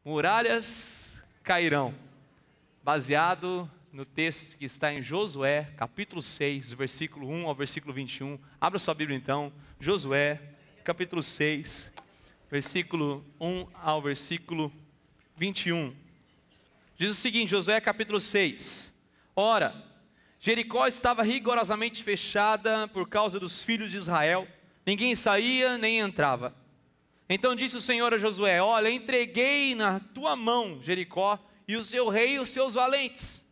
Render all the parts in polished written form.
Muralhas cairão, baseado no texto que está em Josué, capítulo 6, versículo 1 ao versículo 21. Abra sua Bíblia então, Josué, capítulo 6, versículo 1 ao versículo 21. Diz o seguinte, Josué capítulo 6. Ora, Jericó estava rigorosamente fechada por causa dos filhos de Israel, ninguém saía nem entrava. Então disse o Senhor a Josué: olha, entreguei na tua mão Jericó e o seu rei e os seus valentes.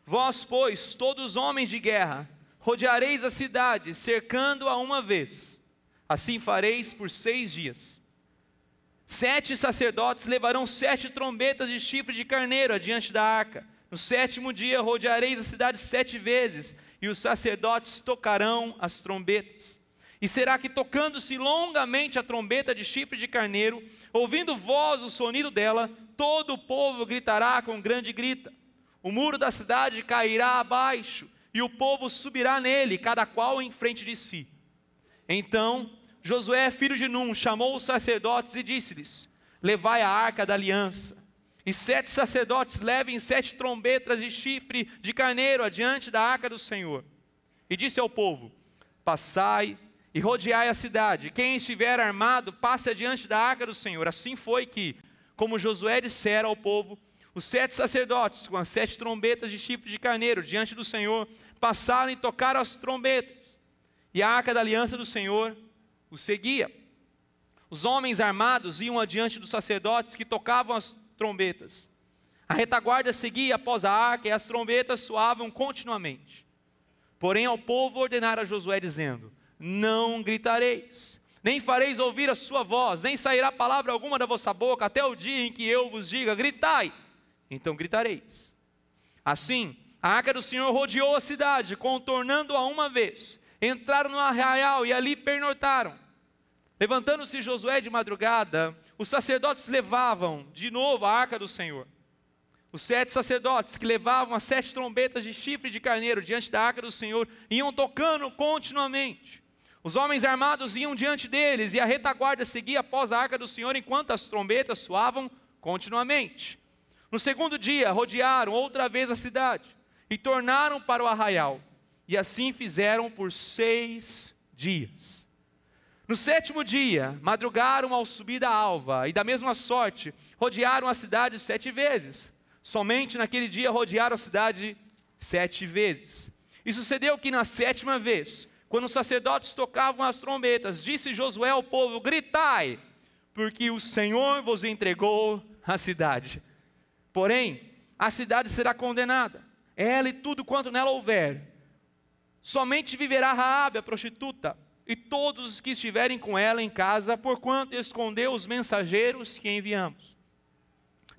Vós, pois, todos homens de guerra, rodeareis a cidade, cercando-a uma vez. Assim fareis por 6 dias. 7 sacerdotes levarão 7 trombetas de chifre de carneiro adiante da arca. No 7º dia rodeareis a cidade 7 vezes, e os sacerdotes tocarão as trombetas. E será que, tocando-se longamente a trombeta de chifre de carneiro, ouvindo voz o sonido dela, todo o povo gritará com grande grita. O muro da cidade cairá abaixo, e o povo subirá nele, cada qual em frente de si. Então Josué, filho de Num, chamou os sacerdotes e disse-lhes: levai a arca da aliança. E 7 sacerdotes levem 7 trombetas de chifre de carneiro adiante da arca do Senhor. E disse ao povo: passai e rodeai a cidade. Quem estiver armado, passe adiante da arca do Senhor. Assim foi que, como Josué dissera ao povo, os 7 sacerdotes, com as 7 trombetas de chifre de carneiro diante do Senhor, passaram e tocaram as trombetas. E a arca da aliança do Senhor os seguia. Os homens armados iam adiante dos sacerdotes que tocavam as trombetas. A retaguarda seguia após a arca e as trombetas soavam continuamente. Porém ao povo ordenara Josué dizendo: não gritareis, nem fareis ouvir a sua voz, nem sairá palavra alguma da vossa boca, até o dia em que eu vos diga: gritai, então gritareis. Assim, a arca do Senhor rodeou a cidade, contornando-a uma vez. Entraram no arraial e ali pernoitaram. Levantando-se Josué de madrugada, os sacerdotes levavam de novo a arca do Senhor. Os 7 sacerdotes que levavam as 7 trombetas de chifre de carneiro diante da arca do Senhor iam tocando continuamente. Os homens armados iam diante deles e a retaguarda seguia após a arca do Senhor enquanto as trombetas soavam continuamente. No 2º dia rodearam outra vez a cidade e tornaram para o arraial. E assim fizeram por 6 dias. No 7º dia, madrugaram ao subir da alva, e da mesma sorte, rodearam a cidade 7 vezes. Somente naquele dia rodearam a cidade 7 vezes. E sucedeu que na 7ª vez, quando os sacerdotes tocavam as trombetas, disse Josué ao povo: gritai, porque o Senhor vos entregou a cidade. Porém, a cidade será condenada, ela e tudo quanto nela houver. Somente viverá Raabe, a prostituta, e todos os que estiverem com ela em casa, porquanto escondeu os mensageiros que enviamos.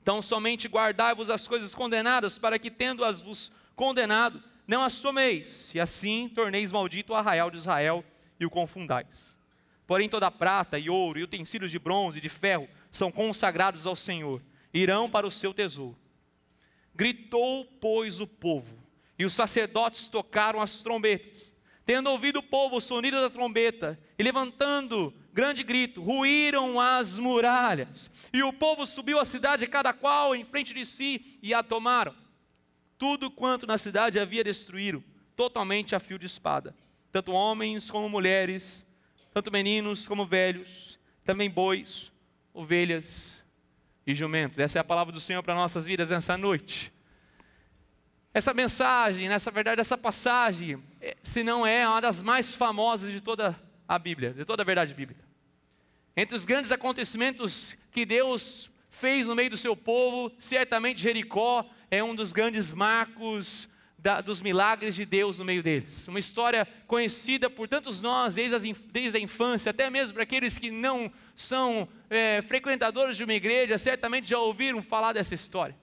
Então somente guardai-vos as coisas condenadas, para que, tendo-as vos condenado, não as tomeis, e assim torneis maldito o arraial de Israel e o confundais. Porém toda prata e ouro e utensílios de bronze e de ferro são consagrados ao Senhor, irão para o seu tesouro. Gritou, pois, o povo, e os sacerdotes tocaram as trombetas. Tendo ouvido o povo o sonido da trombeta, e levantando grande grito, ruíram as muralhas. E o povo subiu a cidade, cada qual em frente de si, e a tomaram. Tudo quanto na cidade havia destruíram, totalmente a fio de espada. Tanto homens como mulheres, tanto meninos como velhos, também bois, ovelhas e jumentos. Essa é a palavra do Senhor para nossas vidas nessa noite. Essa mensagem, nessa verdade, essa passagem, se não é uma das mais famosas de toda a Bíblia, de toda a verdade bíblica. Entre os grandes acontecimentos que Deus fez no meio do seu povo, certamente Jericó é um dos grandes marcos dos milagres de Deus no meio deles. Uma história conhecida por tantos nós, desde a infância, até mesmo para aqueles que não são frequentadores de uma igreja, certamente já ouviram falar dessa história.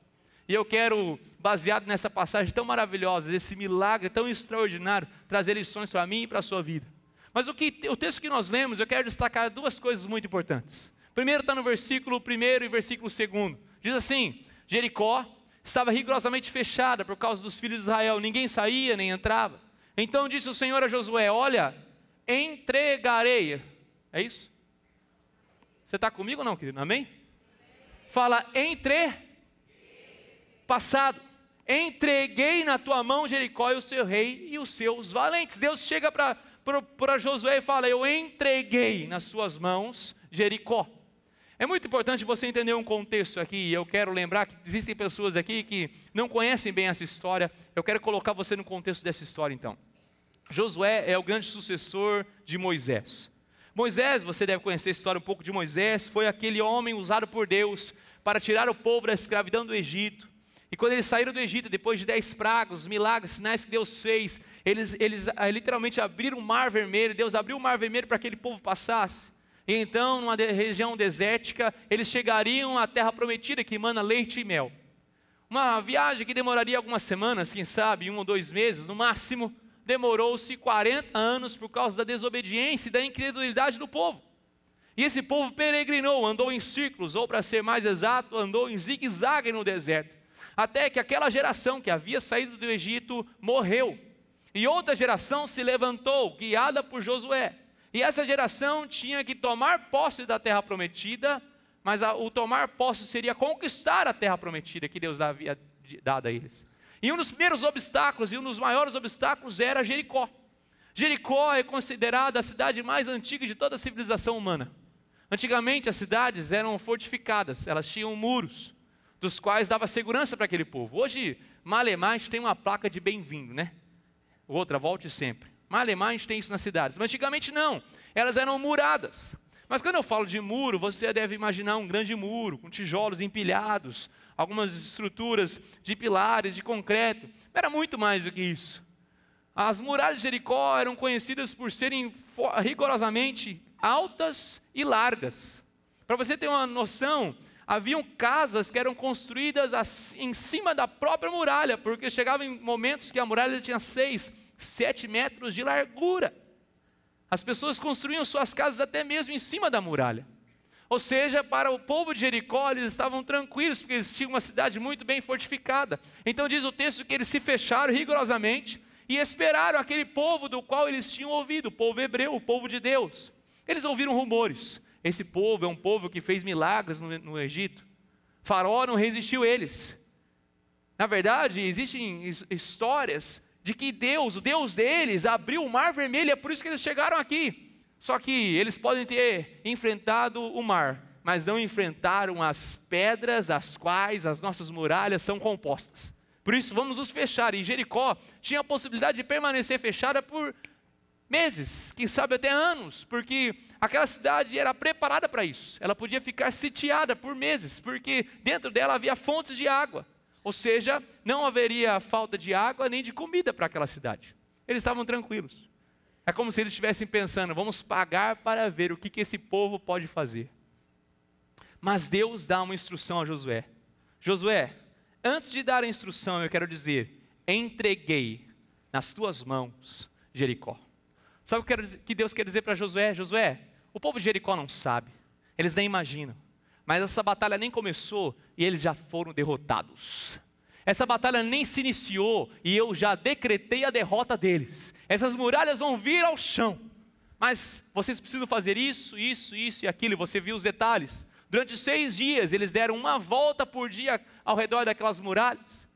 E eu quero, baseado nessa passagem tão maravilhosa, desse milagre tão extraordinário, trazer lições para mim e para a sua vida. Mas o texto que nós lemos, eu quero destacar 2 coisas muito importantes. Primeiro está no versículo 1º e versículo 2º. Diz assim: Jericó estava rigorosamente fechada por causa dos filhos de Israel, ninguém saía nem entrava. Então disse o Senhor a Josué: olha, entregarei. É isso? Você está comigo ou não, querido? Amém? Fala, passado. Entreguei na tua mão Jericó e o seu rei e os seus valentes. Deus chega para Josué e fala, eu entreguei nas suas mãos Jericó. É muito importante você entender um contexto aqui. Eu quero lembrar que existem pessoas aqui que não conhecem bem essa história. Eu quero colocar você no contexto dessa história então. Josué é o grande sucessor de Moisés. Moisés, você deve conhecer a história um pouco de Moisés, foi aquele homem usado por Deus para tirar o povo da escravidão do Egito. E quando eles saíram do Egito, depois de 10 pragas, os milagres, sinais que Deus fez, eles literalmente abriram o mar vermelho. Deus abriu o mar vermelho para que aquele povo passasse. E então, numa região desértica, eles chegariam à terra prometida que emana leite e mel. Uma viagem que demoraria algumas semanas, quem sabe 1 ou 2 meses, no máximo, demorou-se 40 anos por causa da desobediência e da incredulidade do povo. E esse povo peregrinou, andou em círculos, ou para ser mais exato, andou em zigue-zague no deserto. Até que aquela geração que havia saído do Egito morreu. E outra geração se levantou, guiada por Josué. E essa geração tinha que tomar posse da terra prometida, mas o tomar posse seria conquistar a terra prometida que Deus havia dado a eles. E um dos primeiros obstáculos, e um dos maiores obstáculos era Jericó. Jericó é considerada a cidade mais antiga de toda a civilização humana. Antigamente as cidades eram fortificadas, elas tinham muros, dos quais dava segurança para aquele povo. Hoje, Malemar tem uma placa de bem-vindo, né? Outra, volte sempre. Malemar tem isso nas cidades, mas antigamente não, elas eram muradas. Mas quando eu falo de muro, você deve imaginar um grande muro, com tijolos empilhados, algumas estruturas de pilares, de concreto. Era muito mais do que isso. As muralhas de Jericó eram conhecidas por serem rigorosamente altas e largas. Para você ter uma noção, haviam casas que eram construídas em cima da própria muralha, porque chegavam em momentos que a muralha tinha 6, 7 metros de largura. As pessoas construíam suas casas até mesmo em cima da muralha. Ou seja, para o povo de Jericó, eles estavam tranquilos, porque eles tinham uma cidade muito bem fortificada. Então diz o texto que eles se fecharam rigorosamente e esperaram aquele povo do qual eles tinham ouvido, o povo hebreu, o povo de Deus. Eles ouviram rumores. Esse povo é um povo que fez milagres no Egito. Faraó não resistiu a eles. Na verdade, existem histórias de que Deus, o Deus deles, abriu o mar vermelho, é por isso que eles chegaram aqui. Só que eles podem ter enfrentado o mar, mas não enfrentaram as pedras as quais as nossas muralhas são compostas. Por isso vamos nos fechar. E Jericó tinha a possibilidade de permanecer fechada por meses, quem sabe até anos, porque aquela cidade era preparada para isso. Ela podia ficar sitiada por meses, porque dentro dela havia fontes de água. Ou seja, não haveria falta de água nem de comida para aquela cidade. Eles estavam tranquilos. É como se eles estivessem pensando, vamos pagar para ver o que esse povo pode fazer. Mas Deus dá uma instrução a Josué. Josué, antes de dar a instrução, eu quero dizer, entreguei nas tuas mãos Jericó. Sabe o que Deus quer dizer para Josué? Josué, o povo de Jericó não sabe, eles nem imaginam. Mas essa batalha nem começou e eles já foram derrotados. Essa batalha nem se iniciou e eu já decretei a derrota deles. Essas muralhas vão vir ao chão. Mas vocês precisam fazer isso, isso, isso e aquilo. E você viu os detalhes. Durante 6 dias eles deram uma volta por dia ao redor daquelas muralhas.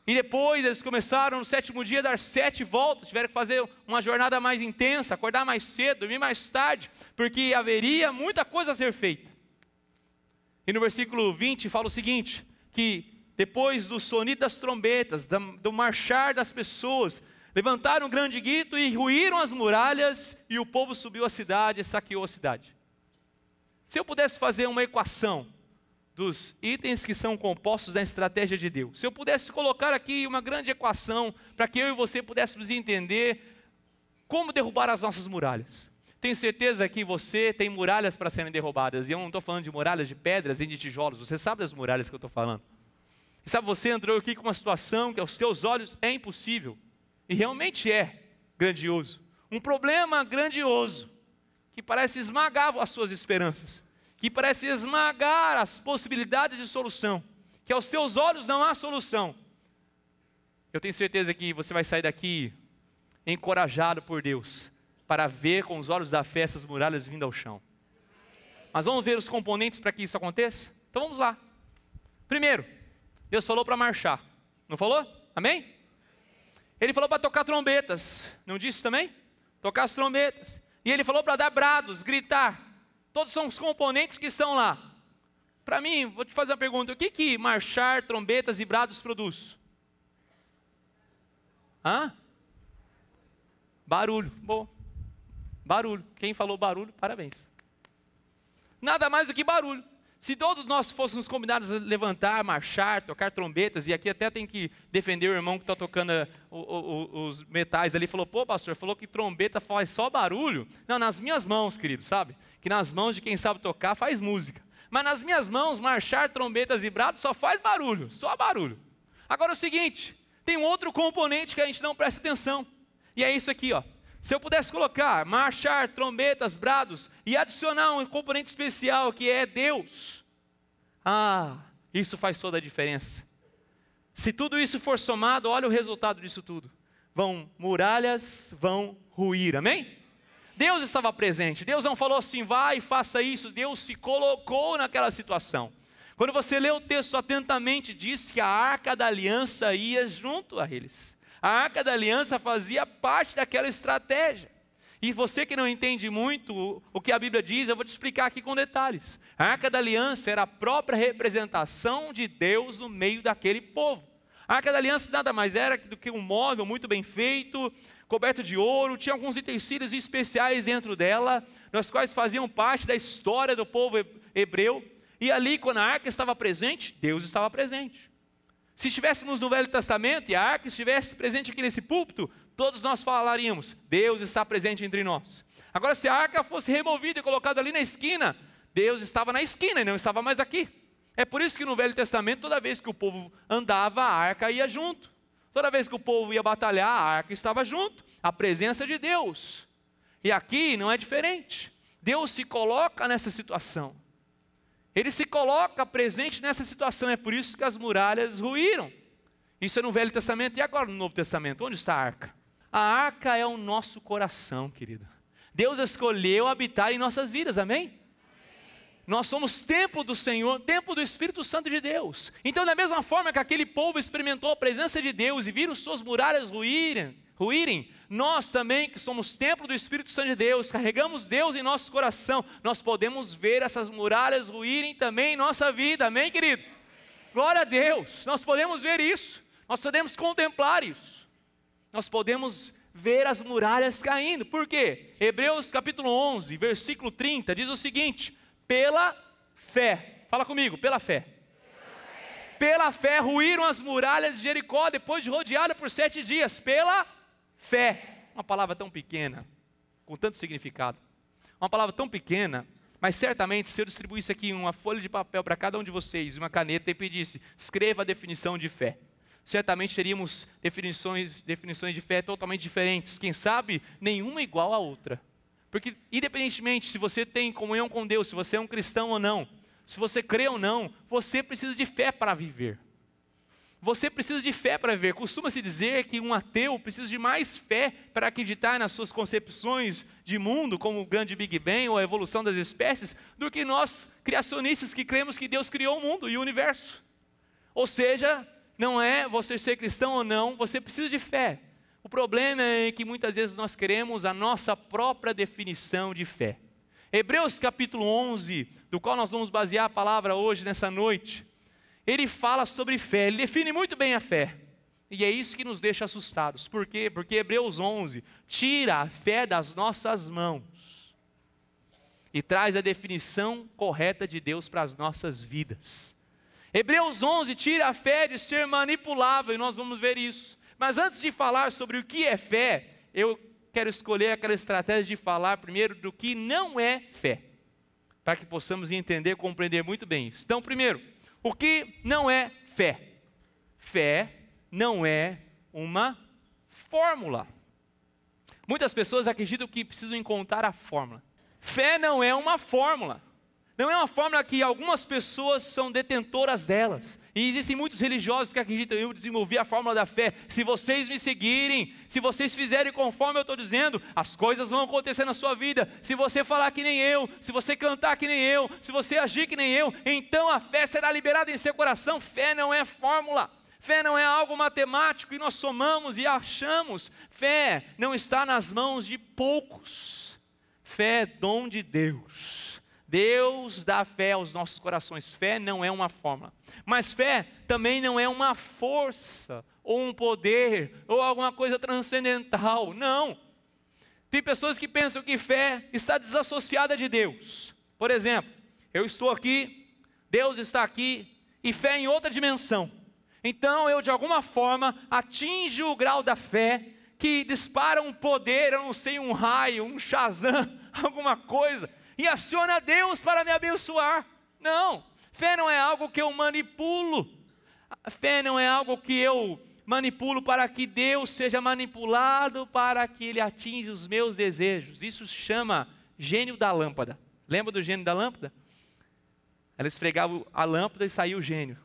E depois eles começaram no 7º dia a dar 7 voltas. Tiveram que fazer uma jornada mais intensa, acordar mais cedo, dormir mais tarde. Porque haveria muita coisa a ser feita. E no versículo 20 fala o seguinte, que depois do sonido das trombetas, do marchar das pessoas, levantaram um grande grito e ruíram as muralhas, e o povo subiu à cidade e saqueou a cidade. Se eu pudesse fazer uma equação dos itens que são compostos da estratégia de Deus, se eu pudesse colocar aqui uma grande equação, para que eu e você pudéssemos entender como derrubar as nossas muralhas. Tenho certeza que você tem muralhas para serem derrubadas, e eu não estou falando de muralhas de pedras e de tijolos, você sabe das muralhas que eu estou falando. E sabe, você entrou aqui com uma situação que aos teus olhos é impossível, e realmente é grandioso, um problema grandioso, que parece esmagar as suas esperanças, que parece esmagar as possibilidades de solução, que aos teus olhos não há solução. Eu tenho certeza que você vai sair daqui encorajado por Deus, para ver com os olhos da fé essas muralhas vindo ao chão. Mas vamos ver os componentes para que isso aconteça? Então vamos lá. Primeiro, Deus falou para marchar. Não falou? Amém? Ele falou para tocar trombetas. Não disse também? Tocar as trombetas. E ele falou para dar brados, gritar. Todos são os componentes que estão lá. Para mim, vou te fazer uma pergunta. O que marchar, trombetas e brados produz? Barulho. Bom. Barulho. Quem falou barulho, parabéns. Nada mais do que barulho. Se todos nós fôssemos combinados a levantar, marchar, tocar trombetas, e aqui até tem que defender o irmão que está tocando os metais ali, falou, pô pastor, falou que trombeta faz só barulho. Não, nas minhas mãos, querido, sabe? Que nas mãos de quem sabe tocar faz música. Mas nas minhas mãos, marchar, trombetas e brados só faz barulho, só barulho. Agora é o seguinte, tem um outro componente que a gente não presta atenção, e é isso aqui, ó. Se eu pudesse colocar marchar, trombetas, brados e adicionar um componente especial que é Deus, isso faz toda a diferença. Se tudo isso for somado, olha o resultado disso tudo. Muralhas vão ruir, amém? Deus estava presente, Deus não falou assim, vai e faça isso, Deus se colocou naquela situação. Quando você lê o texto atentamente, diz que a arca da aliança ia junto a eles. A arca da aliança fazia parte daquela estratégia. E você que não entende muito o que a Bíblia diz, eu vou te explicar aqui com detalhes. A arca da aliança era a própria representação de Deus no meio daquele povo. A arca da aliança nada mais era do que um móvel muito bem feito, coberto de ouro, tinha alguns utensílios especiais dentro dela, nos quais faziam parte da história do povo hebreu. E ali, quando a arca estava presente, Deus estava presente. Se estivéssemos no Velho Testamento e a arca estivesse presente aqui nesse púlpito, todos nós falaríamos, Deus está presente entre nós. Agora, se a arca fosse removida e colocada ali na esquina, Deus estava na esquina e não estava mais aqui. É por isso que no Velho Testamento, toda vez que o povo andava, a arca ia junto. Toda vez que o povo ia batalhar, a arca estava junto. A presença de Deus. E aqui não é diferente. Deus se coloca nessa situação. Ele se coloca presente nessa situação, é por isso que as muralhas ruíram. Isso é no Velho Testamento e agora no Novo Testamento, onde está a arca? A arca é o nosso coração, querido. Deus escolheu habitar em nossas vidas, amém? Nós somos templo do Senhor, templo do Espírito Santo de Deus. Então, da mesma forma que aquele povo experimentou a presença de Deus e viram suas muralhas ruírem, nós também, que somos templo do Espírito Santo de Deus, carregamos Deus em nosso coração, nós podemos ver essas muralhas ruírem também em nossa vida, amém, querido? Glória a Deus, nós podemos ver isso, nós podemos contemplar isso, nós podemos ver as muralhas caindo. Por quê? Hebreus capítulo 11, versículo 30, diz o seguinte, pela fé, fala comigo, pela fé. Pela fé ruíram as muralhas de Jericó, depois de rodeada por 7 dias, pela fé, uma palavra tão pequena, com tanto significado, uma palavra tão pequena, mas certamente se eu distribuísse aqui uma folha de papel para cada um de vocês, uma caneta e pedisse, escreva a definição de fé, certamente teríamos definições de fé totalmente diferentes, quem sabe nenhuma igual à outra, porque independentemente se você tem comunhão com Deus, se você é um cristão ou não, se você crê ou não, você precisa de fé para viver. Você precisa de fé para viver. Costuma-se dizer que um ateu precisa de mais fé para acreditar nas suas concepções de mundo, como o grande Big Bang ou a evolução das espécies, do que nós, criacionistas, que cremos que Deus criou o mundo e o universo. Ou seja, não é você ser cristão ou não, você precisa de fé. O problema é que muitas vezes nós queremos a nossa própria definição de fé. Hebreus capítulo 11, do qual nós vamos basear a palavra hoje, nessa noite, ele fala sobre fé, ele define muito bem a fé, e é isso que nos deixa assustados. Por quê? Porque Hebreus 11 tira a fé das nossas mãos e traz a definição correta de Deus para as nossas vidas. Hebreus 11 tira a fé de ser manipulável, e nós vamos ver isso. Mas antes de falar sobre o que é fé, eu quero escolher aquela estratégia de falar primeiro do que não é fé, para que possamos entender e compreender muito bem isso. Então, primeiro, o que não é fé? Fé não é uma fórmula. Muitas pessoas acreditam que precisam encontrar a fórmula. Fé não é uma fórmula. Não é uma fórmula que algumas pessoas são detentoras delas. E existem muitos religiosos que acreditam: eu desenvolvi a fórmula da fé. Se vocês me seguirem, se vocês fizerem conforme eu estou dizendo, as coisas vão acontecer na sua vida. Se você falar que nem eu, se você cantar que nem eu, se você agir que nem eu, então a fé será liberada em seu coração. Fé não é fórmula. Fé não é algo matemático e nós somamos e achamos. Fé não está nas mãos de poucos. Fé é dom de Deus. Deus dá fé aos nossos corações. Fé não é uma fórmula. Mas fé também não é uma força, ou um poder, ou alguma coisa transcendental. Não. Tem pessoas que pensam que fé está desassociada de Deus. Por exemplo, eu estou aqui, Deus está aqui, e fé em outra dimensão. Então eu de alguma forma atinjo o grau da fé, que dispara um poder, eu não sei, um raio, um Shazam, alguma coisa, e aciona Deus para me abençoar. Não, fé não é algo que eu manipulo. Fé não é algo que eu manipulo para que Deus seja manipulado, para que Ele atinja os meus desejos. Isso se chama gênio da lâmpada. Lembra do gênio da lâmpada? Ela esfregava a lâmpada e saía o gênio.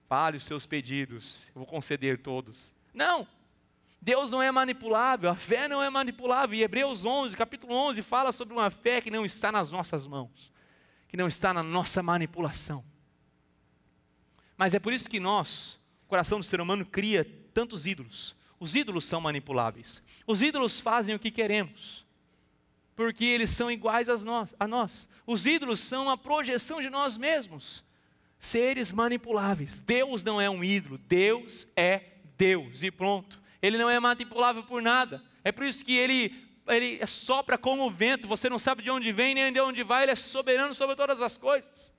Fale os seus pedidos, eu vou conceder todos. Não, Deus não é manipulável, a fé não é manipulável. E Hebreus 11, capítulo 11, fala sobre uma fé que não está nas nossas mãos, que não está na nossa manipulação. Mas é por isso que nós, o coração do ser humano, cria tantos ídolos. Os ídolos são manipuláveis. Os ídolos fazem o que queremos, porque eles são iguais a nós. Os ídolos são a projeção de nós mesmos, seres manipuláveis. Deus não é um ídolo, Deus é Deus e pronto. Ele não é manipulável por nada. É por isso que ele sopra como o vento, você não sabe de onde vem nem de onde vai, ele é soberano sobre todas as coisas.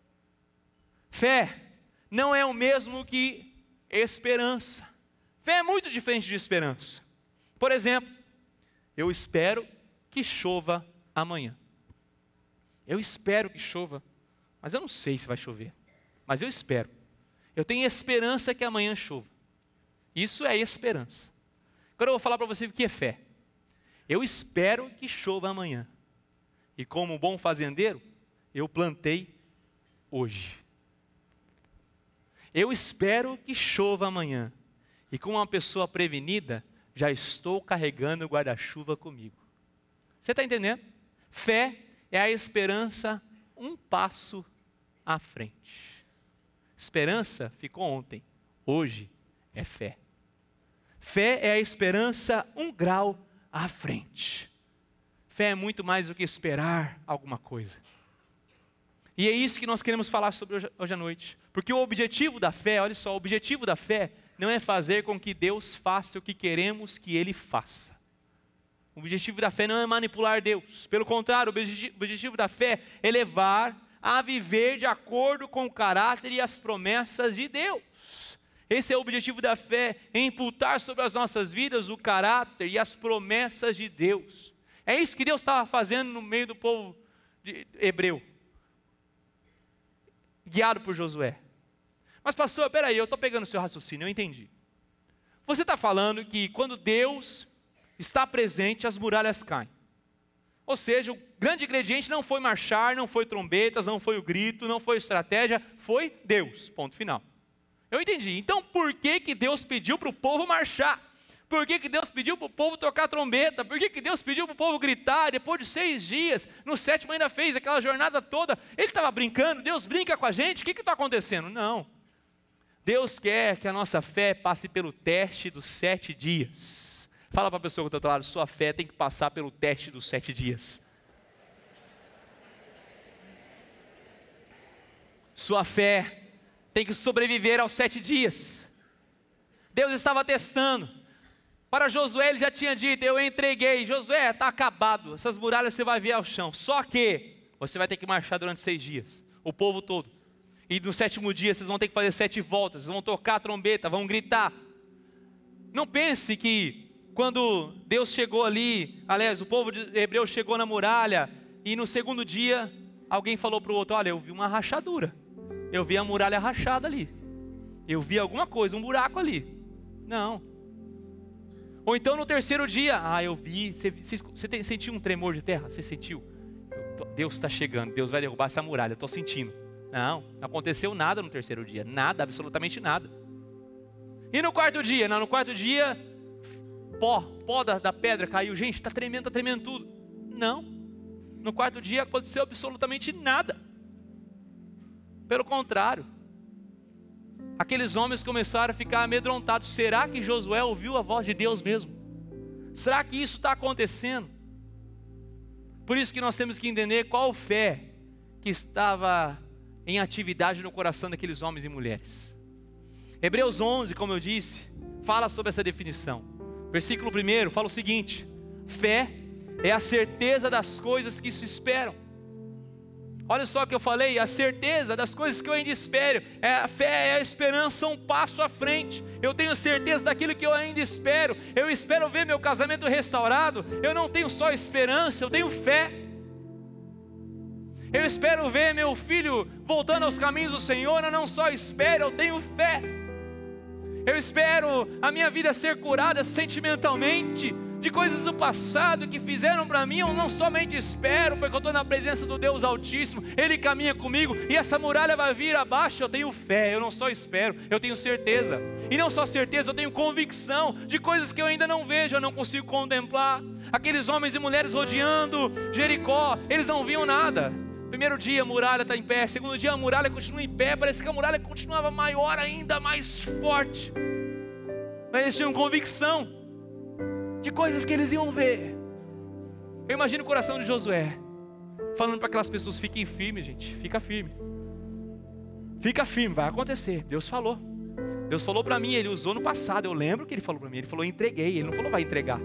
Fé não é o mesmo que esperança. Fé é muito diferente de esperança. Por exemplo, eu espero que chova amanhã. Eu espero que chova, mas eu não sei se vai chover. Mas eu espero. Eu tenho esperança que amanhã chova. Isso é esperança. Agora eu vou falar para você o que é fé. Eu espero que chova amanhã. E como bom fazendeiro, eu plantei hoje. Eu espero que chova amanhã. E como uma pessoa prevenida, já estou carregando o guarda-chuva comigo. Você está entendendo? Fé é a esperança um passo à frente. Esperança ficou ontem, hoje é fé. Fé é a esperança um grau à frente. Fé é muito mais do que esperar alguma coisa. E é isso que nós queremos falar sobre hoje à noite. Porque o objetivo da fé, olha só, o objetivo da fé não é fazer com que Deus faça o que queremos que Ele faça. O objetivo da fé não é manipular Deus. Pelo contrário, o objetivo da fé é levar a viver de acordo com o caráter e as promessas de Deus. Esse é o objetivo da fé, é imputar sobre as nossas vidas o caráter e as promessas de Deus. É isso que Deus estava fazendo no meio do povo hebreu, guiado por Josué. Mas pastor, peraí, eu estou pegando o seu raciocínio, eu entendi. Você está falando que quando Deus está presente, as muralhas caem. Ou seja, o grande ingrediente não foi marchar, não foi trombetas, não foi o grito, não foi estratégia, foi Deus, ponto final. Eu entendi. Então por que Deus pediu para o povo marchar? Por que Deus pediu para o povo tocar trombeta? Por que Deus pediu para o povo gritar? Depois de 6 dias, no 7º ainda fez aquela jornada toda. Ele estava brincando, Deus brinca com a gente, o que está acontecendo? Não. Deus quer que a nossa fé passe pelo teste dos 7 dias. Fala para a pessoa que está do outro lado, sua fé tem que passar pelo teste dos 7 dias. Sua fé tem que sobreviver aos 7 dias. Deus estava testando. Para Josué ele já tinha dito, eu entreguei. Josué, está acabado, essas muralhas você vai ver ao chão. Só que você vai ter que marchar durante 6 dias. O povo todo. E no 7º dia vocês vão ter que fazer 7 voltas. Vocês vão tocar a trombeta, vão gritar. Não pense que quando Deus chegou ali, aliás, o povo de hebreu chegou na muralha, e no 2º dia, alguém falou para o outro, olha, eu vi uma rachadura. Eu vi a muralha rachada ali. Eu vi alguma coisa, um buraco ali. Não. Ou então no 3º dia, eu vi, você sentiu um tremor de terra? Você sentiu? Deus está chegando, Deus vai derrubar essa muralha, eu estou sentindo. Não aconteceu nada no terceiro dia, nada, absolutamente nada. E no quarto dia? Não, no quarto dia, pó da pedra caiu. Gente, está tremendo tudo. Não, no quarto dia aconteceu absolutamente nada. Pelo contrário, aqueles homens começaram a ficar amedrontados. Será que Josué ouviu a voz de Deus mesmo? Será que isso está acontecendo? Por isso que nós temos que entender qual fé que estava em atividade no coração daqueles homens e mulheres. Hebreus 11, como eu disse, fala sobre essa definição. Versículo 1 fala o seguinte: fé é a certeza das coisas que se esperam. Olha só o que eu falei, a certeza das coisas que eu ainda espero. A fé é a esperança um passo à frente. Eu tenho certeza daquilo que eu ainda espero. Eu espero ver meu casamento restaurado. Eu não tenho só esperança, eu tenho fé. Eu espero ver meu filho voltando aos caminhos do Senhor. Eu não só espero, eu tenho fé. Eu espero a minha vida ser curada sentimentalmente de coisas do passado que fizeram para mim. Eu não somente espero, porque eu estou na presença do Deus Altíssimo, Ele caminha comigo e essa muralha vai vir abaixo. Eu tenho fé, eu não só espero, eu tenho certeza. E não só certeza, eu tenho convicção de coisas que eu ainda não vejo, eu não consigo contemplar. Aqueles homens e mulheres rodeando Jericó, eles não viam nada. Primeiro dia a muralha está em pé, segundo dia a muralha continua em pé, parece que a muralha continuava maior ainda, mais forte. Mas eles tinham convicção de coisas que eles iam ver. Eu imagino o coração de Josué falando para aquelas pessoas: fiquem firmes, gente, fica firme, vai acontecer. Deus falou para mim, Ele usou no passado. Eu lembro que Ele falou para mim, Ele falou entreguei. Ele não falou vai entregar,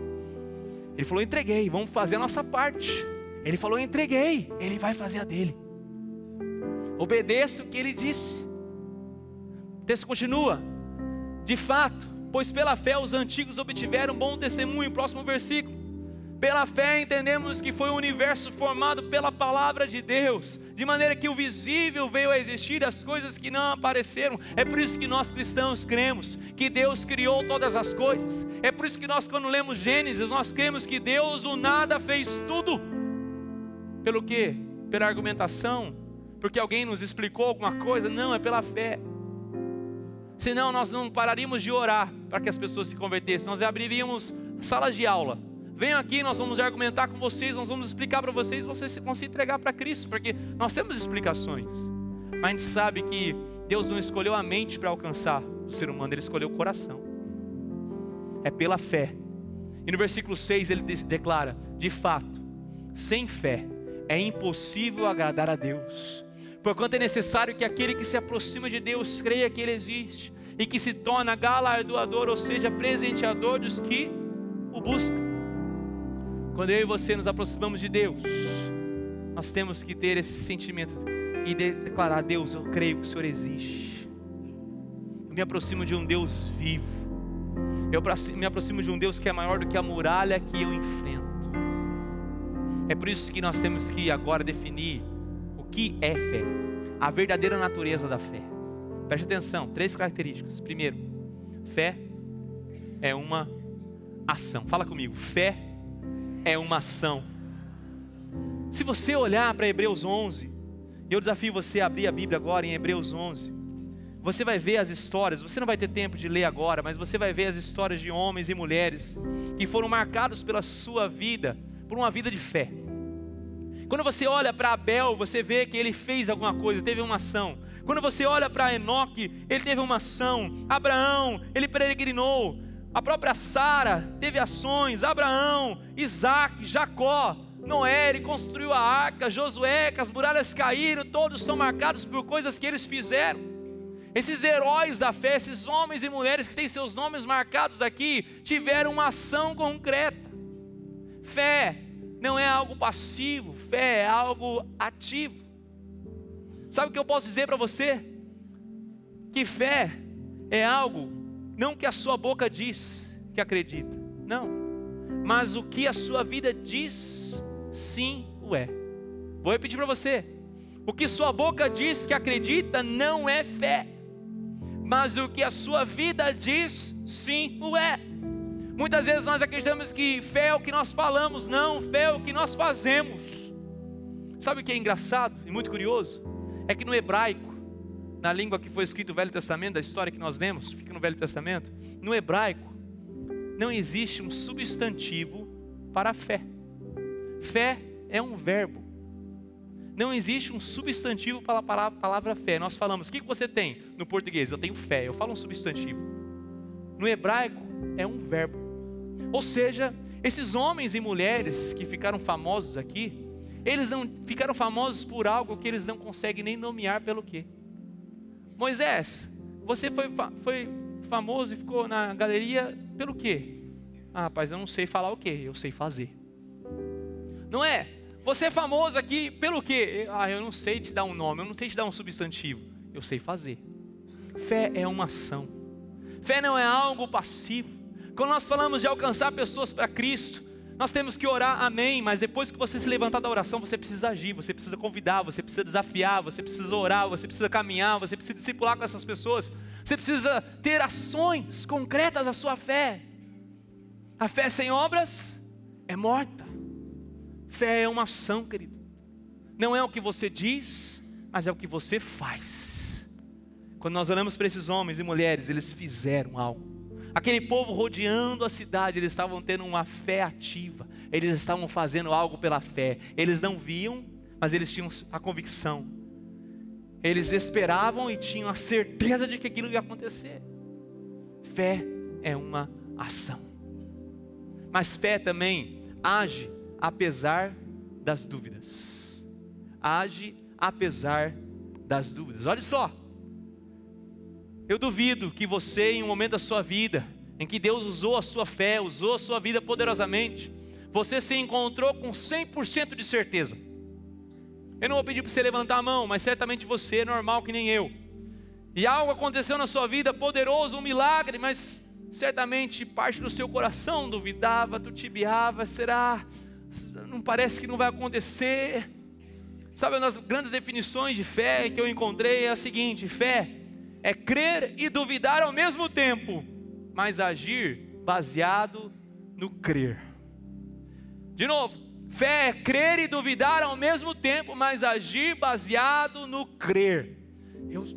Ele falou entreguei, vamos fazer a nossa parte. Ele falou entreguei, Ele vai fazer a dele. Obedeça o que Ele disse. O texto continua: de fato, pois pela fé os antigos obtiveram bom testemunho. Próximo versículo: pela fé entendemos que foi o universo formado pela palavra de Deus, de maneira que o visível veio a existir das coisas que não apareceram. É por isso que nós cristãos cremos que Deus criou todas as coisas. É por isso que nós, quando lemos Gênesis, nós cremos que Deus o nada fez tudo. Pelo quê? Pela argumentação? Porque alguém nos explicou alguma coisa? Não, é pela fé. Senão nós não pararíamos de orar para que as pessoas se convertessem. Nós abriríamos salas de aula. Venham aqui, nós vamos argumentar com vocês, nós vamos explicar para vocês, vocês vão se entregar para Cristo, porque nós temos explicações. Mas a gente sabe que Deus não escolheu a mente para alcançar o ser humano, Ele escolheu o coração. É pela fé. E no versículo 6 ele declara: de fato, sem fé é impossível agradar a Deus. Porquanto é necessário que aquele que se aproxima de Deus creia que Ele existe e que se torna galardoador, ou seja, presenteador dos que o buscam. Quando eu e você nos aproximamos de Deus, nós temos que ter esse sentimento e declarar: Deus, eu creio que o Senhor existe. Eu me aproximo de um Deus vivo. Eu me aproximo de um Deus que é maior do que a muralha que eu enfrento. É por isso que nós temos que agora definir o que é fé, a verdadeira natureza da fé. Preste atenção, 3 características. Primeiro, fé é uma ação. Fala comigo, fé é uma ação. Se você olhar para Hebreus 11, e eu desafio você a abrir a Bíblia agora em Hebreus 11, você vai ver as histórias. Você não vai ter tempo de ler agora, mas você vai ver as histórias de homens e mulheres que foram marcados pela sua vida, por uma vida de fé. Quando você olha para Abel, você vê que ele fez alguma coisa, teve uma ação. Quando você olha para Enoque, ele teve uma ação. Abraão, ele peregrinou. A própria Sara teve ações. Abraão, Isaac, Jacó, Noé, ele construiu a arca. Josué, que as muralhas caíram. Todos são marcados por coisas que eles fizeram. Esses heróis da fé, esses homens e mulheres que têm seus nomes marcados aqui, tiveram uma ação concreta. Fé não é algo passivo, fé é algo ativo. Sabe o que eu posso dizer para você? Que fé é algo, não que a sua boca diz que acredita, não, mas o que a sua vida diz, sim o é. Vou repetir para você: o que sua boca diz que acredita não é fé, mas o que a sua vida diz, sim o é. Muitas vezes nós acreditamos que fé é o que nós falamos. Não, fé é o que nós fazemos. Sabe o que é engraçado e muito curioso? É que no hebraico, na língua que foi escrito o Velho Testamento, da história que nós lemos, fica no Velho Testamento, no hebraico, não existe um substantivo para a fé. Fé é um verbo. Não existe um substantivo para a palavra fé. Nós falamos, o que você tem no português? Eu tenho fé, eu falo um substantivo. No hebraico é um verbo. Ou seja, esses homens e mulheres que ficaram famosos aqui, eles não ficaram famosos por algo que eles não conseguem nem nomear pelo quê. Moisés, você foi famoso e ficou na galeria pelo quê? Ah, rapaz, eu não sei falar o quê, eu sei fazer. Não é? Você é famoso aqui pelo quê? Ah, eu não sei te dar um nome, eu não sei te dar um substantivo, eu sei fazer. Fé é uma ação. Fé não é algo passivo. Quando nós falamos de alcançar pessoas para Cristo, nós temos que orar, amém, mas depois que você se levantar da oração, você precisa agir, você precisa convidar, você precisa desafiar, você precisa orar, você precisa caminhar, você precisa discipular com essas pessoas, você precisa ter ações concretas da sua fé. A fé sem obras é morta. Fé é uma ação, querido. Não é o que você diz, mas é o que você faz. Quando nós olhamos para esses homens e mulheres, eles fizeram algo. Aquele povo rodeando a cidade, eles estavam tendo uma fé ativa. Eles estavam fazendo algo pela fé. Eles não viam, mas eles tinham a convicção. Eles esperavam e tinham a certeza de que aquilo ia acontecer. Fé é uma ação. Mas fé também age apesar das dúvidas. Age apesar das dúvidas. Olha só. Eu duvido que você, em um momento da sua vida, em que Deus usou a sua fé, usou a sua vida poderosamente, você se encontrou com 100% de certeza. Eu não vou pedir para você levantar a mão, mas certamente você é normal que nem eu. E algo aconteceu na sua vida poderoso, um milagre, mas certamente parte do seu coração duvidava, titubeava, será? Não parece que não vai acontecer. Sabe, uma das grandes definições de fé que eu encontrei é a seguinte: fé é crer e duvidar ao mesmo tempo, mas agir baseado no crer. De novo, fé é crer e duvidar ao mesmo tempo, mas agir baseado no crer.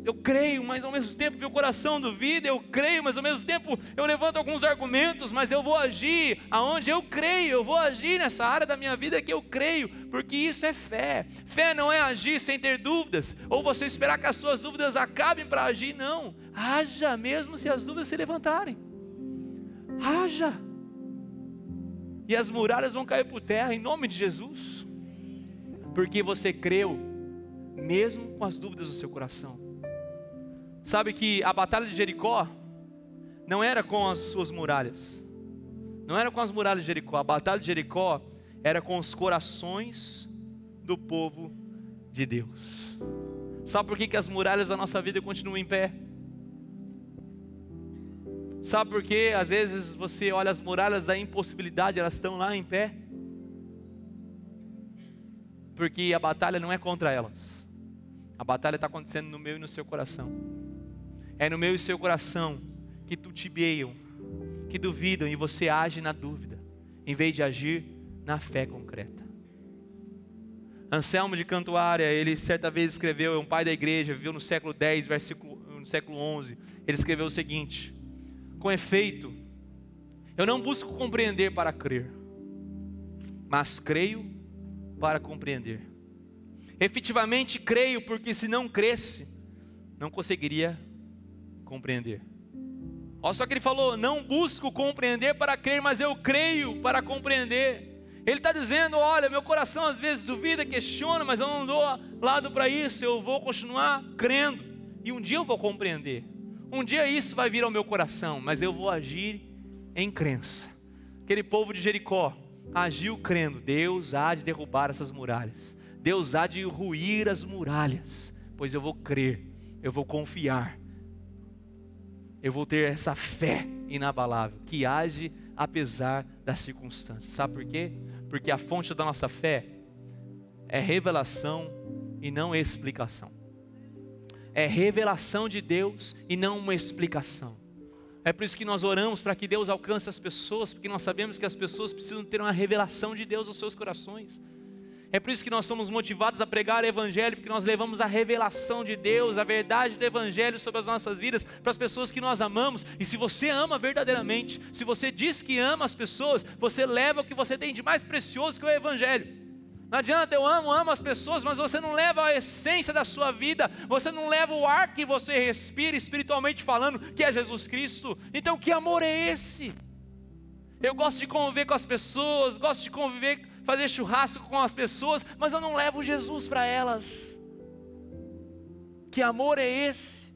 Eu creio, mas ao mesmo tempo meu coração duvida. Eu creio, mas ao mesmo tempo eu levanto alguns argumentos, mas eu vou agir aonde eu creio. Eu vou agir nessa área da minha vida que eu creio, porque isso é fé. Fé não é agir sem ter dúvidas, ou você esperar que as suas dúvidas acabem para agir. Não, haja mesmo se as dúvidas se levantarem. Haja, e as muralhas vão cair por terra em nome de Jesus, porque você creu mesmo com as dúvidas do seu coração. Sabe que a batalha de Jericó não era com as suas muralhas, não era com as muralhas de Jericó. A batalha de Jericó era com os corações do povo de Deus. Sabe por que as muralhas da nossa vida continuam em pé? Sabe por que às vezes você olha as muralhas da impossibilidade, elas estão lá em pé? Porque a batalha não é contra elas, a batalha está acontecendo no meu e no seu coração. É no meu e seu coração que titubeam, que duvidam, e você age na dúvida, em vez de agir na fé concreta. Anselmo de Cantuária, ele certa vez escreveu, é um pai da igreja, viveu no século X, no século XI, ele escreveu o seguinte: com efeito, eu não busco compreender para crer, mas creio para compreender. Efetivamente creio, porque se não cresse, não conseguiria compreender. Olha só que ele falou: não busco compreender para crer, mas eu creio para compreender. Ele está dizendo: olha, meu coração às vezes duvida, questiona, mas eu não dou lado para isso, eu vou continuar crendo, e um dia eu vou compreender, um dia isso vai vir ao meu coração, mas eu vou agir em crença. Aquele povo de Jericó agiu crendo: Deus há de derrubar essas muralhas, Deus há de ruir as muralhas, pois eu vou crer, eu vou confiar, eu vou ter essa fé inabalável, que age apesar das circunstâncias. Sabe por quê? Porque a fonte da nossa fé é revelação e não explicação. É revelação de Deus e não uma explicação. É por isso que nós oramos para que Deus alcance as pessoas, porque nós sabemos que as pessoas precisam ter uma revelação de Deus aos seus corações. É por isso que nós somos motivados a pregar o Evangelho, porque nós levamos a revelação de Deus, a verdade do Evangelho sobre as nossas vidas, para as pessoas que nós amamos. E se você ama verdadeiramente, se você diz que ama as pessoas, você leva o que você tem de mais precioso, que é o Evangelho. Não adianta, eu amo as pessoas, mas você não leva a essência da sua vida, você não leva o ar que você respira, espiritualmente falando, que é Jesus Cristo. Então que amor é esse? Eu gosto de conviver com as pessoas, gosto de conviver, fazer churrasco com as pessoas, mas eu não levo Jesus para elas. Que amor é esse?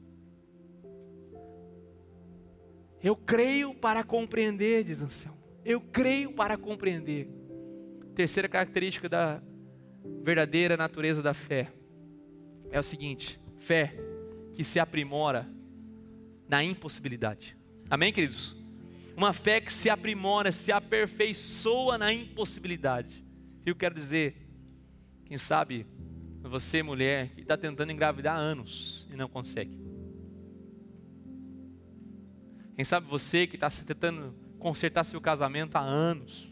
Eu creio para compreender, diz Anselmo. Eu creio para compreender. Terceira característica da verdadeira natureza da fé é o seguinte: fé que se aprimora na impossibilidade. Amém, queridos? Uma fé que se aprimora, se aperfeiçoa na impossibilidade. E eu quero dizer, quem sabe você, mulher, que está tentando engravidar há anos e não consegue. Quem sabe você que está tentando consertar seu casamento há anos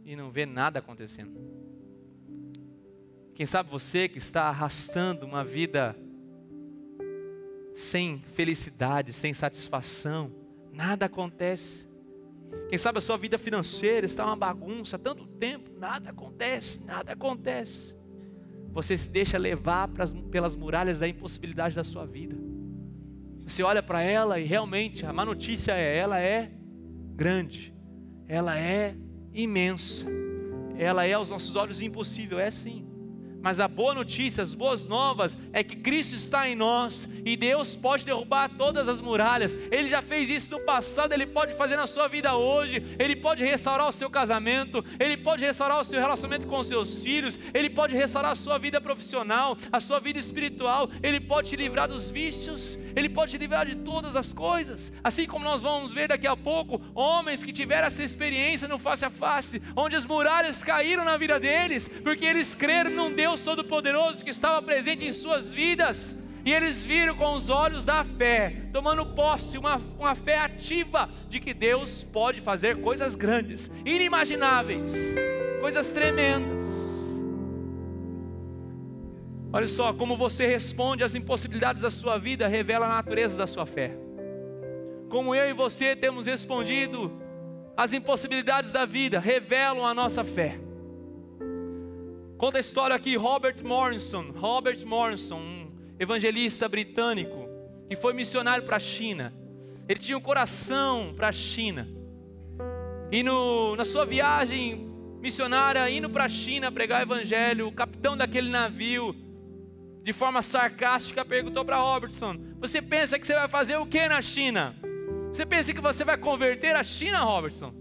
e não vê nada acontecendo. Quem sabe você que está arrastando uma vida sem felicidade, sem satisfação, nada acontece. Quem sabe a sua vida financeira está uma bagunça há tanto tempo, nada acontece, nada acontece. Você se deixa levar pelas muralhas da impossibilidade da sua vida. Você olha para ela e realmente a má notícia é, ela é grande, ela é imensa, ela é aos nossos olhos impossível, é sim. Mas a boa notícia, as boas novas é que Cristo está em nós e Deus pode derrubar todas as muralhas. Ele já fez isso no passado, Ele pode fazer na sua vida hoje. Ele pode restaurar o seu casamento, Ele pode restaurar o seu relacionamento com os seus filhos, Ele pode restaurar a sua vida profissional, a sua vida espiritual. Ele pode te livrar dos vícios, Ele pode te livrar de todas as coisas. Assim como nós vamos ver daqui a pouco, homens que tiveram essa experiência no face a face, onde as muralhas caíram na vida deles, porque eles creram num Deus Todo-Poderoso que estava presente em suas vidas, e eles viram com os olhos da fé, tomando posse, uma fé ativa de que Deus pode fazer coisas grandes, inimagináveis, coisas tremendas. Olha só, como você responde às impossibilidades da sua vida revela a natureza da sua fé. Como eu e você temos respondido às impossibilidades da vida, revelam a nossa fé. Conta a história aqui, Robert Morrison, um evangelista britânico, que foi missionário para a China. Ele tinha um coração para a China. E na sua viagem missionária, indo para a China pregar o evangelho, o capitão daquele navio, de forma sarcástica, perguntou para Robertson: você pensa que você vai fazer o que na China? Você pensa que você vai converter a China, Robertson?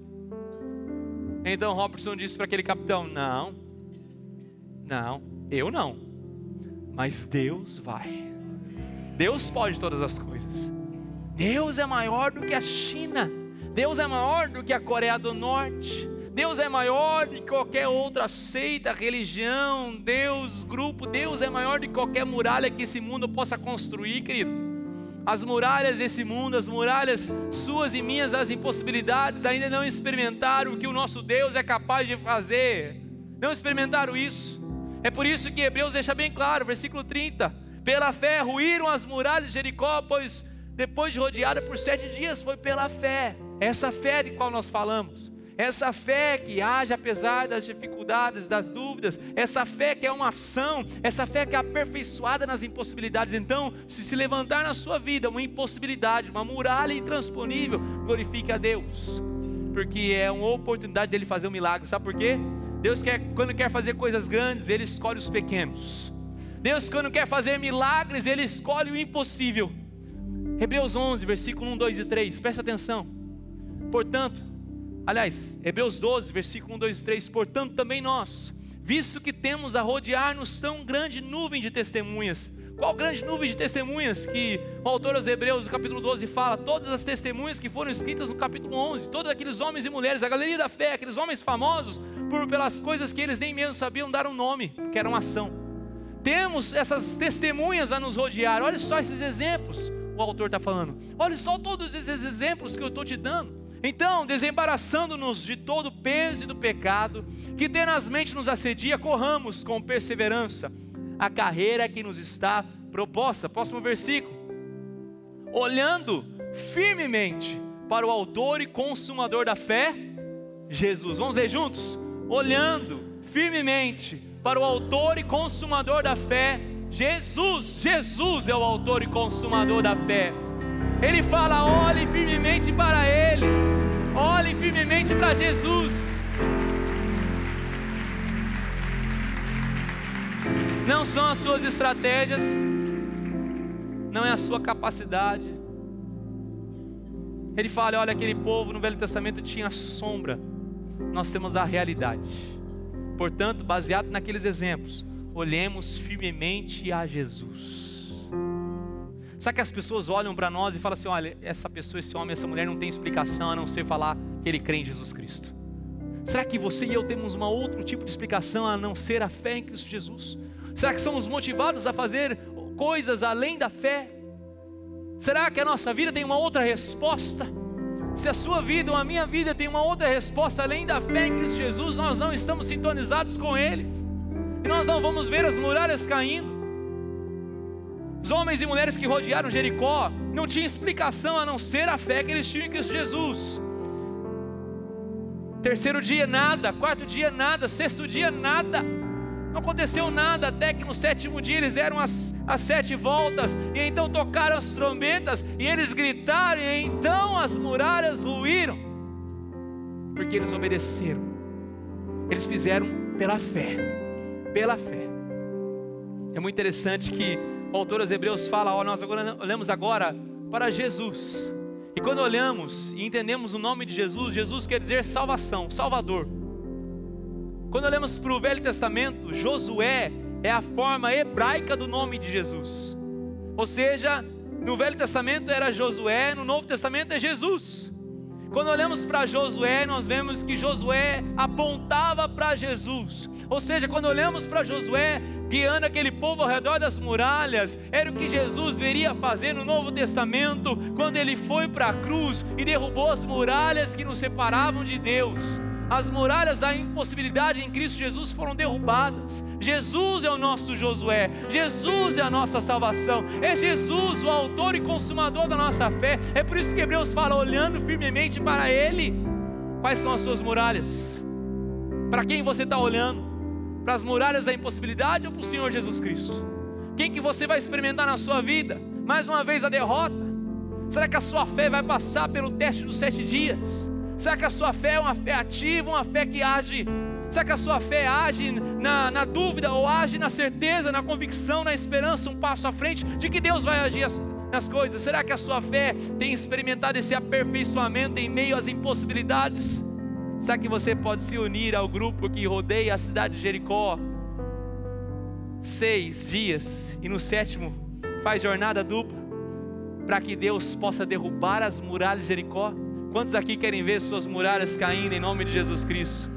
Então Robertson disse para aquele capitão: não, eu não, mas Deus vai. Deus pode todas as coisas. Deus é maior do que a China, Deus é maior do que a Coreia do Norte, Deus é maior do que qualquer outra seita, religião, grupo. Deus é maior do que qualquer muralha que esse mundo possa construir, querido. As muralhas desse mundo, as muralhas suas e minhas, as impossibilidades, ainda não experimentaram o que o nosso Deus é capaz de fazer. Não experimentaram isso. É por isso que Hebreus deixa bem claro, versículo 30. Pela fé ruíram as muralhas de Jericó, pois depois de rodeada por 7 dias, foi pela fé. Essa fé de qual nós falamos. Essa fé que age apesar das dificuldades, das dúvidas. Essa fé que é uma ação. Essa fé que é aperfeiçoada nas impossibilidades. Então, se levantar na sua vida uma impossibilidade, uma muralha intransponível, glorifique a Deus. Porque é uma oportunidade dele fazer um milagre. Sabe por quê? Deus quando quer fazer coisas grandes, Ele escolhe os pequenos. Deus quando quer fazer milagres, Ele escolhe o impossível. Hebreus 11, versículo 1, 2 e 3, presta atenção. Hebreus 12, versículo 1, 2 e 3. Portanto também nós, visto que temos a rodear-nos tão grande nuvem de testemunhas. Qual grande nuvem de testemunhas que o autor aos Hebreus, no capítulo 12, fala? Todas as testemunhas que foram escritas no capítulo 11, todos aqueles homens e mulheres, a galeria da fé, aqueles homens famosos, pelas coisas que eles nem mesmo sabiam dar um nome, que era uma ação. Temos essas testemunhas a nos rodear. Olha só esses exemplos, o autor está falando. Olha só todos esses exemplos que eu estou te dando. Então, desembaraçando-nos de todo o peso e do pecado que tenazmente nos assedia, corramos com perseverança a carreira que nos está proposta. Próximo versículo. Olhando firmemente para o autor e consumador da fé, Jesus. Vamos ler juntos? Olhando firmemente para o autor e consumador da fé, Jesus. Jesus é o autor e consumador da fé. Ele fala: olhe firmemente para Ele, olhe firmemente para Jesus. Não são as suas estratégias, não é a sua capacidade. Ele fala: olha, aquele povo no Velho Testamento tinha sombra, nós temos a realidade. Portanto, baseado naqueles exemplos, olhemos firmemente a Jesus. Sabe que as pessoas olham para nós e falam assim: olha, essa pessoa, esse homem, essa mulher não tem explicação a não ser falar que ele crê em Jesus Cristo. Será que você e eu temos um outro tipo de explicação a não ser a fé em Cristo Jesus? Será que somos motivados a fazer coisas além da fé? Será que a nossa vida tem uma outra resposta? Se a sua vida ou a minha vida tem uma outra resposta além da fé em Cristo Jesus, nós não estamos sintonizados com eles, e nós não vamos ver as muralhas caindo. Os homens e mulheres que rodearam Jericó não tinham explicação a não ser a fé que eles tinham em Cristo Jesus. Terceiro dia nada, quarto dia nada, sexto dia nada, não aconteceu nada, até que no sétimo dia eles deram as 7 voltas, e então tocaram as trombetas, e eles gritaram, e então as muralhas ruíram, porque eles obedeceram, eles fizeram pela fé, pela fé. É muito interessante que o autor aos Hebreus fala: ó, nós olhamos agora para Jesus, e quando olhamos e entendemos o nome de Jesus, Jesus quer dizer salvação, Salvador. Quando olhamos para o Velho Testamento, Josué é a forma hebraica do nome de Jesus. Ou seja, no Velho Testamento era Josué, no Novo Testamento é Jesus. Quando olhamos para Josué, nós vemos que Josué apontava para Jesus. Ou seja, quando olhamos para Josué guiando aquele povo ao redor das muralhas, era o que Jesus viria fazer no Novo Testamento, quando ele foi para a cruz e derrubou as muralhas que nos separavam de Deus. As muralhas da impossibilidade em Cristo Jesus foram derrubadas. Jesus é o nosso Josué, Jesus é a nossa salvação, é Jesus o autor e consumador da nossa fé. É por isso que Hebreus fala: olhando firmemente para Ele. Quais são as suas muralhas? Para quem você está olhando? Para as muralhas da impossibilidade ou para o Senhor Jesus Cristo? Quem que você vai experimentar na sua vida? Mais uma vez a derrota? Será que a sua fé vai passar pelo teste dos 7 dias? Será que a sua fé é uma fé ativa, uma fé que age? Será que a sua fé age na dúvida, ou age na certeza, na convicção, na esperança, um passo à frente de que Deus vai agir nas coisas? Será que a sua fé tem experimentado esse aperfeiçoamento em meio às impossibilidades? Será que você pode se unir ao grupo que rodeia a cidade de Jericó 6 dias e no 7º faz jornada dupla, para que Deus possa derrubar as muralhas de Jericó? Quantos aqui querem ver suas muralhas caindo em nome de Jesus Cristo?